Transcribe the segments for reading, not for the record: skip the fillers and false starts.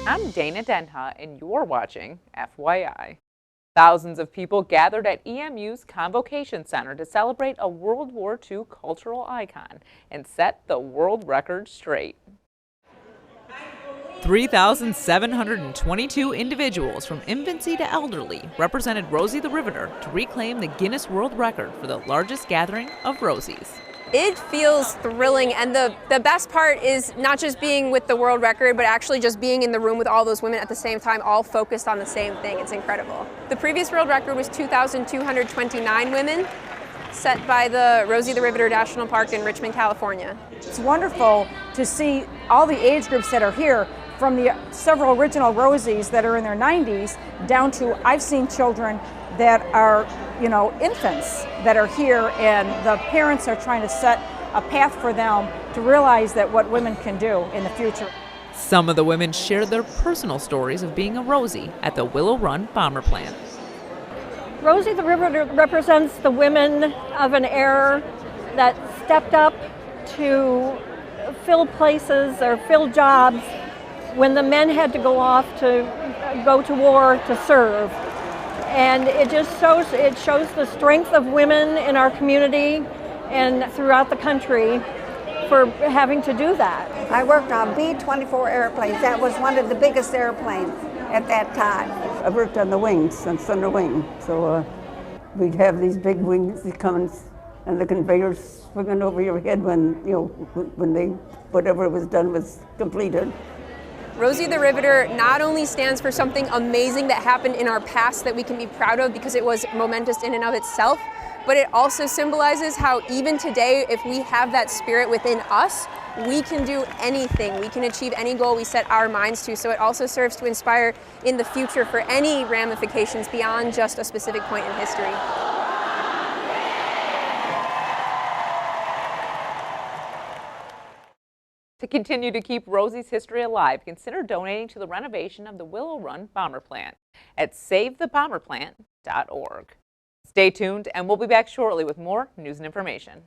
I'm Dana Denha, and you're watching FYI. Thousands of people gathered at EMU's Convocation Center to celebrate a World War II cultural icon and set the world record straight. 3,722 individuals from infancy to elderly represented Rosie the Riveter to reclaim the Guinness World Record for the largest gathering of Rosies. It feels thrilling, and the best part is not just being with the world record, but actually just being in the room with all those women at the same time, all focused on the same thing. It's incredible. The previous world record was 2,229 women, set by the Rosie the Riveter National Park in Richmond, California. It's wonderful to see all the age groups that are here, from the several original Rosies that are in their 90s down to, I've seen children that are, infants that are here, and the parents are trying to set a path for them to realize that what women can do in the future. Some of the women shared their personal stories of being a Rosie at the Willow Run Bomber Plant. Rosie the Riveter represents the women of an era that stepped up to fill places or fill jobs when the men had to go off to go to war to serve. And it just shows the strength of women in our community and throughout the country for having to do that. I worked on B-24 airplanes. That was one of the biggest airplanes at that time. I worked on the wings, on Thunder Wing. So we'd have these big wings that come and the conveyors swinging over your head when whatever was done was completed. Rosie the Riveter not only stands for something amazing that happened in our past that we can be proud of because it was momentous in and of itself, but it also symbolizes how even today, if we have that spirit within us, we can do anything. We can achieve any goal we set our minds to. So it also serves to inspire in the future for any ramifications beyond just a specific point in history. To continue to keep Rosie's history alive, consider donating to the renovation of the Willow Run Bomber Plant at SaveTheBomberPlant.org. Stay tuned, and we'll be back shortly with more news and information.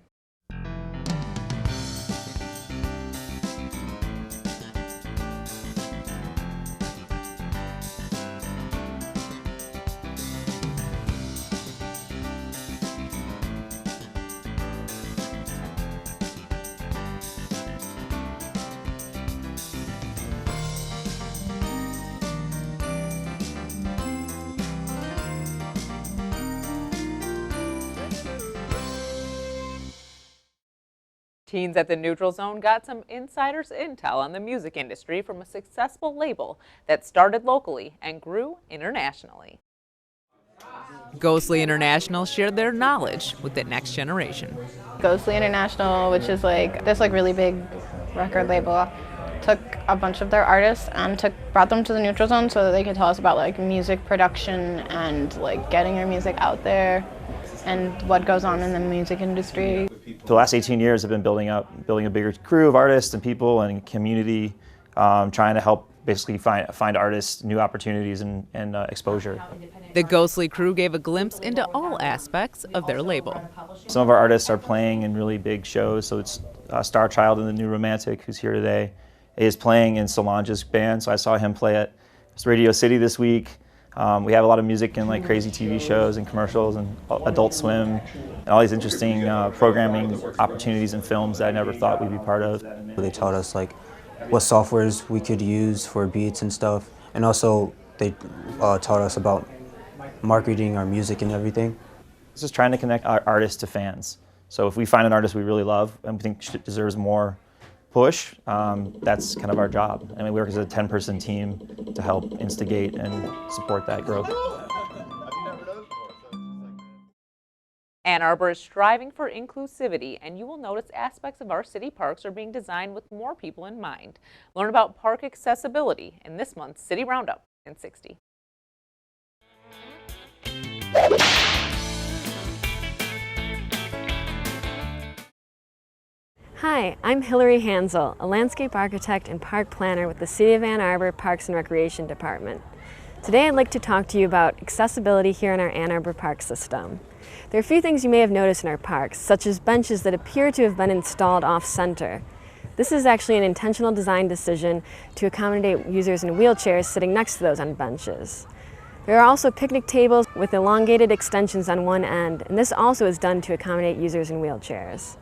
Teens at the Neutral Zone got some insider's intel on the music industry from a successful label that started locally and grew internationally. Ghostly International shared their knowledge with the next generation. Ghostly International, which is this really big record label, took a bunch of their artists and brought them to the Neutral Zone so that they could tell us about music production and getting your music out there and what goes on in the music industry. For the last 18 years, I've been building a bigger crew of artists and people and community, trying to help basically find artists new opportunities and exposure. The Ghostly crew gave a glimpse into all aspects of their label. Some of our artists are playing in really big shows, so it's Star Child and the New Romantic, who's here today, is playing in Solange's band, so I saw him play at Radio City this week. We have a lot of music in crazy TV shows and commercials and Adult Swim and all these interesting programming opportunities and films that I never thought we'd be part of. They taught us what softwares we could use for beats and stuff, and also they taught us about marketing our music and everything. It's just trying to connect our artists to fans. So if we find an artist we really love and we think deserves more push, that's kind of our job. And we work as a 10-person team to help instigate and support that growth. Ann Arbor is striving for inclusivity, and you will notice aspects of our city parks are being designed with more people in mind. Learn about park accessibility in this month's City Roundup in 60. Hi, I'm Hillary Hansel, a landscape architect and park planner with the City of Ann Arbor Parks and Recreation Department. Today I'd like to talk to you about accessibility here in our Ann Arbor park system. There are a few things you may have noticed in our parks, such as benches that appear to have been installed off-center. This is actually an intentional design decision to accommodate users in wheelchairs sitting next to those on benches. There are also picnic tables with elongated extensions on one end, and this also is done to accommodate users in wheelchairs.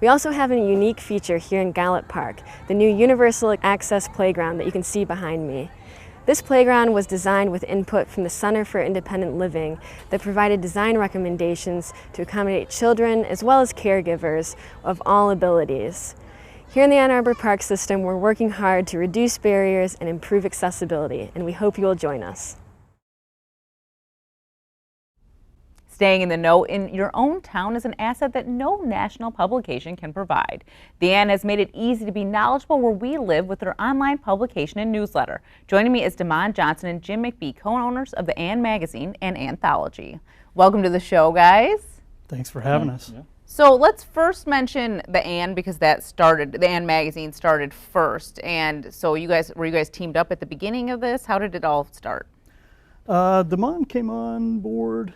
We also have a unique feature here in Gallup Park, the new Universal Access Playground that you can see behind me. This playground was designed with input from the Center for Independent Living that provided design recommendations to accommodate children as well as caregivers of all abilities. Here in the Ann Arbor Park System, we're working hard to reduce barriers and improve accessibility, and we hope you will join us. Staying in the know in your own town is an asset that no national publication can provide. The Ann has made it easy to be knowledgeable where we live with their online publication and newsletter. Joining me is Damon Johnson and Jim McBee, co-owners of the Ann Magazine and Anthology. Welcome to the show, guys. Thanks for having us. Yeah. So let's first mention the Ann because the Ann Magazine started first. And so were you guys teamed up at the beginning of this? How did it all start? Damon came on board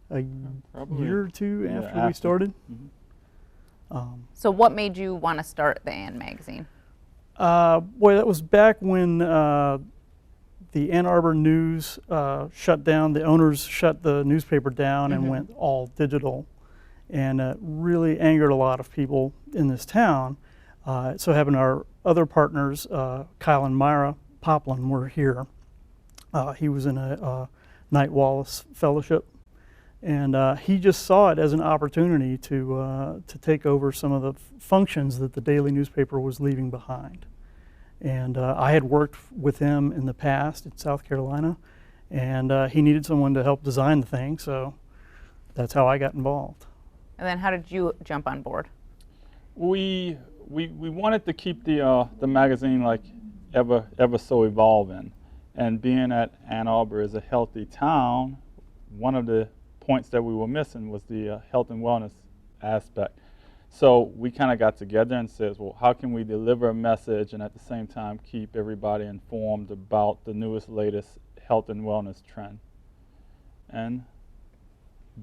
a year or two after we started. So what made you want to start the Ann Magazine? Boy, that was back when the Ann Arbor News shut down. The owners shut the newspaper down and went all digital, and really angered a lot of people in this town. So having our other partners, Kyle and Myra Poplin, were here. He was in a Knight Wallace Fellowship. And he just saw it as an opportunity to take over some of the functions that the daily newspaper was leaving behind. And I had worked with him in the past in South Carolina, and he needed someone to help design the thing, so that's how I got involved. And then how did you jump on board? We wanted to keep the magazine like ever so evolving, and being that Ann Arbor is a healthy town, one of the points that we were missing was the health and wellness aspect. So we kind of got together and said, well, how can we deliver a message and at the same time keep everybody informed about the newest, latest health and wellness trend? And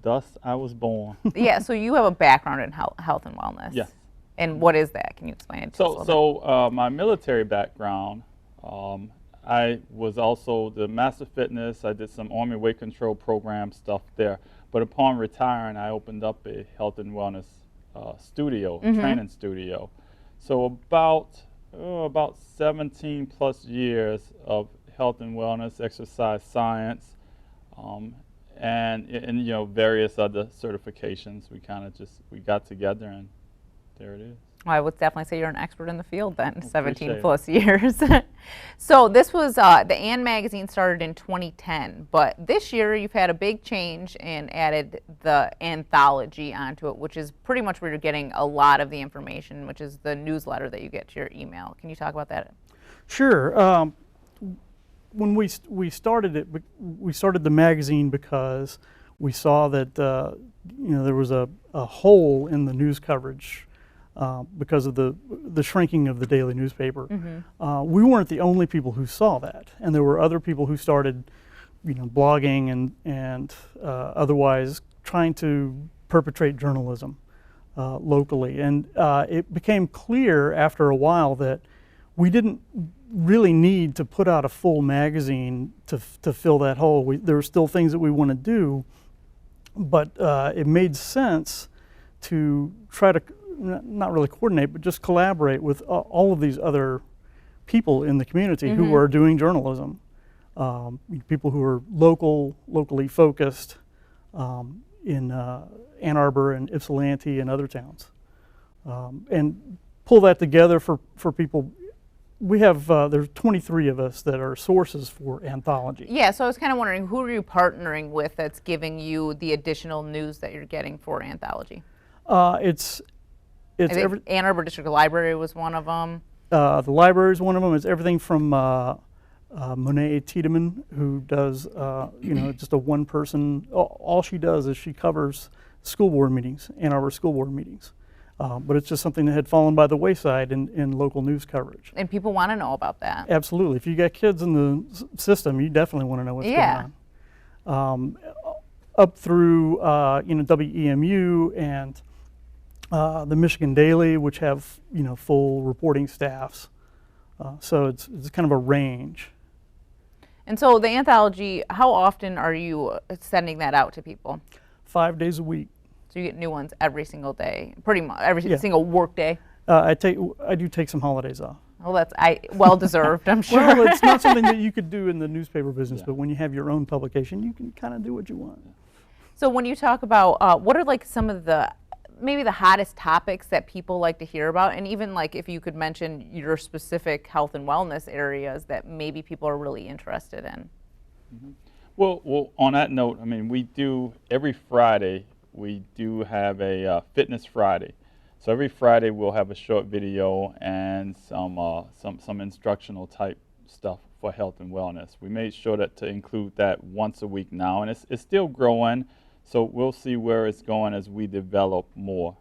thus I was born. Yeah, so you have a background in health and wellness. Yes. And what is that? Can you explain it to us a little bit? So my military background, I was also the Master Fitness. I did some Army weight control program stuff there. But upon retiring, I opened up a health and wellness studio, training studio. So about 17 plus years of health and wellness, exercise science, and you know, various other certifications. We got together, and there it is. Well, I would definitely say you're an expert in the field then, 17 plus years. So this was, the Ann Magazine started in 2010, but this year you've had a big change and added the Anthology onto it, which is pretty much where you're getting a lot of the information, which is the newsletter that you get to your email. Can you talk about that? Sure. When we started it, we started the magazine because we saw that there was a hole in the news coverage because of the shrinking of the daily newspaper. We weren't the only people who saw that, and there were other people who started, blogging and otherwise trying to perpetrate journalism locally. And it became clear after a while that we didn't really need to put out a full magazine to fill that hole. There were still things that we want to do, but it made sense to try to not really coordinate, but just collaborate with all of these other people in the community who are doing journalism. People who are locally focused in Ann Arbor and Ypsilanti and other towns. And pull that together for people. We have, there's 23 of us that are sources for Anthology. Yeah, so I was kind of wondering, who are you partnering with that's giving you the additional news that you're getting for Anthology? It's I think Ann Arbor District Library was one of them. The library is one of them. It's everything from Monet Tiedemann, who does, just a one person, all she does is she covers school board meetings, Ann Arbor school board meetings. But it's just something that had fallen by the wayside in local news coverage. And people want to know about that. Absolutely. If you got kids in the system, you definitely want to know what's going on. Up through WEMU and the Michigan Daily, which have full reporting staffs. So it's kind of a range. And so the anthology, how often are you sending that out to people? 5 days a week. So you get new ones every single day, pretty much every single work day? I do take some holidays off. Well, that's well deserved, I'm sure. Well, it's not something that you could do in the newspaper business, but when you have your own publication, you can kind of do what you want. So when you talk about what are like some of the maybe the hottest topics that people like to hear about, and even like if you could mention your specific health and wellness areas that maybe people are really interested in. Mm-hmm. Well, on that note, I mean, we do every Friday. We do have a Fitness Friday. So every Friday we'll have a short video and some instructional type stuff for health and wellness. We made sure to include that once a week now, and it's still growing. So we'll see where it's going as we develop more.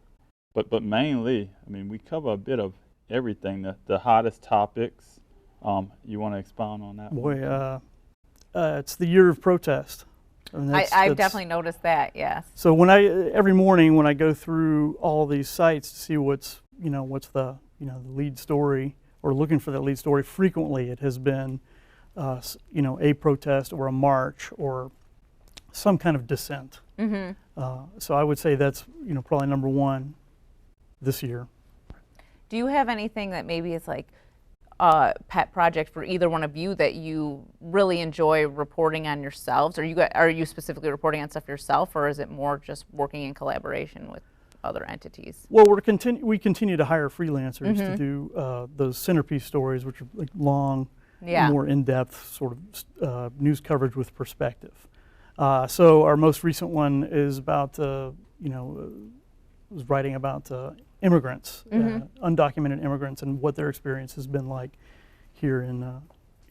But mainly, I mean, we cover a bit of everything. The hottest topics. You want to expound on that? Boy, it's the year of protest. I've definitely noticed that, yes. So every morning when I go through all these sites to see what's the lead story, or looking for that lead story, frequently it has been a protest or a march or some kind of dissent. Mm-hmm. So I would say that's probably number one this year. Do you have anything that maybe is like a pet project for either one of you that you really enjoy reporting on yourselves? Are you specifically reporting on stuff yourself, or is it more just working in collaboration with other entities? Well, we continue to hire freelancers to do those centerpiece stories, which are like long, more in-depth sort of news coverage with perspective. So our most recent one is about was writing about immigrants, undocumented immigrants, and what their experience has been like here in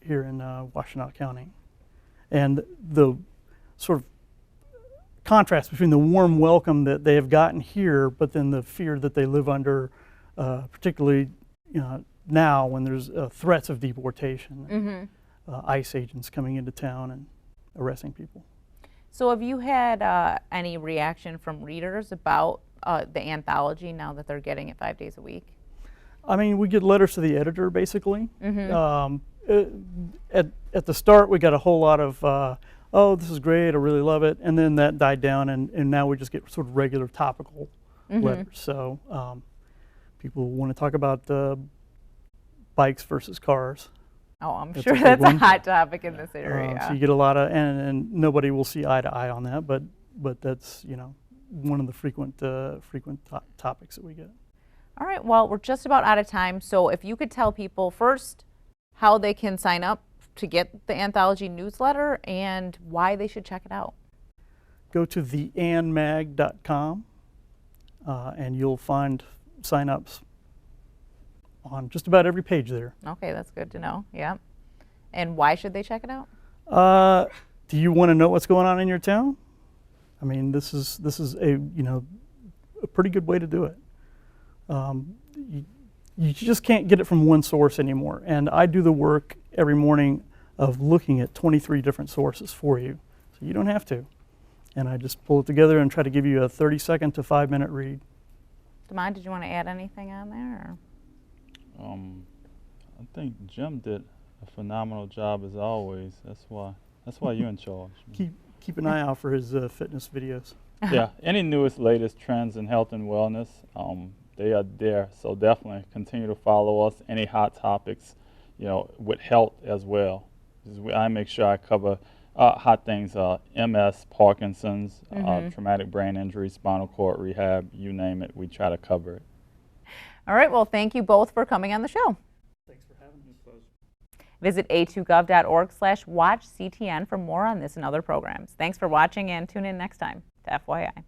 Washtenaw County, and the sort of contrast between the warm welcome that they have gotten here, but then the fear that they live under, particularly now when there's threats of deportation, ICE agents coming into town and arresting people. So have you had any reaction from readers about the anthology now that they're getting it 5 days a week? I mean, we get letters to the editor, basically. At the start, we got a whole lot of, oh, this is great, I really love it, and then that died down, and now we just get sort of regular topical letters. So people want to talk about bikes versus cars. Oh, I'm sure that's a hot topic in this area. So you get a lot of, and nobody will see eye to eye on that, but that's one of the frequent topics that we get. All right, well, we're just about out of time, so if you could tell people first how they can sign up to get the Anthology newsletter and why they should check it out. Go to theannmag.com and you'll find sign-ups on just about every page there. Okay, that's good to know, yeah. And why should they check it out? Do you want to know what's going on in your town? I mean, this is a a pretty good way to do it. You just can't get it from one source anymore, and I do the work every morning of looking at 23 different sources for you, so you don't have to. And I just pull it together and try to give you a 30-second to 5-minute read. Damon, did you want to add anything on there? Or? I think Jim did a phenomenal job as always. That's why you're in charge. Keep an eye out for his fitness videos. Yeah, any newest, latest trends in health and wellness, they are there. So definitely continue to follow us. Any hot topics, with health as well. I make sure I cover hot things: MS, Parkinson's, traumatic brain injury, spinal cord rehab, you name it. We try to cover it. All right. Well, thank you both for coming on the show. Thanks for having me. Visit a2gov.org/watchctn for more on this and other programs. Thanks for watching, and tune in next time to FYI.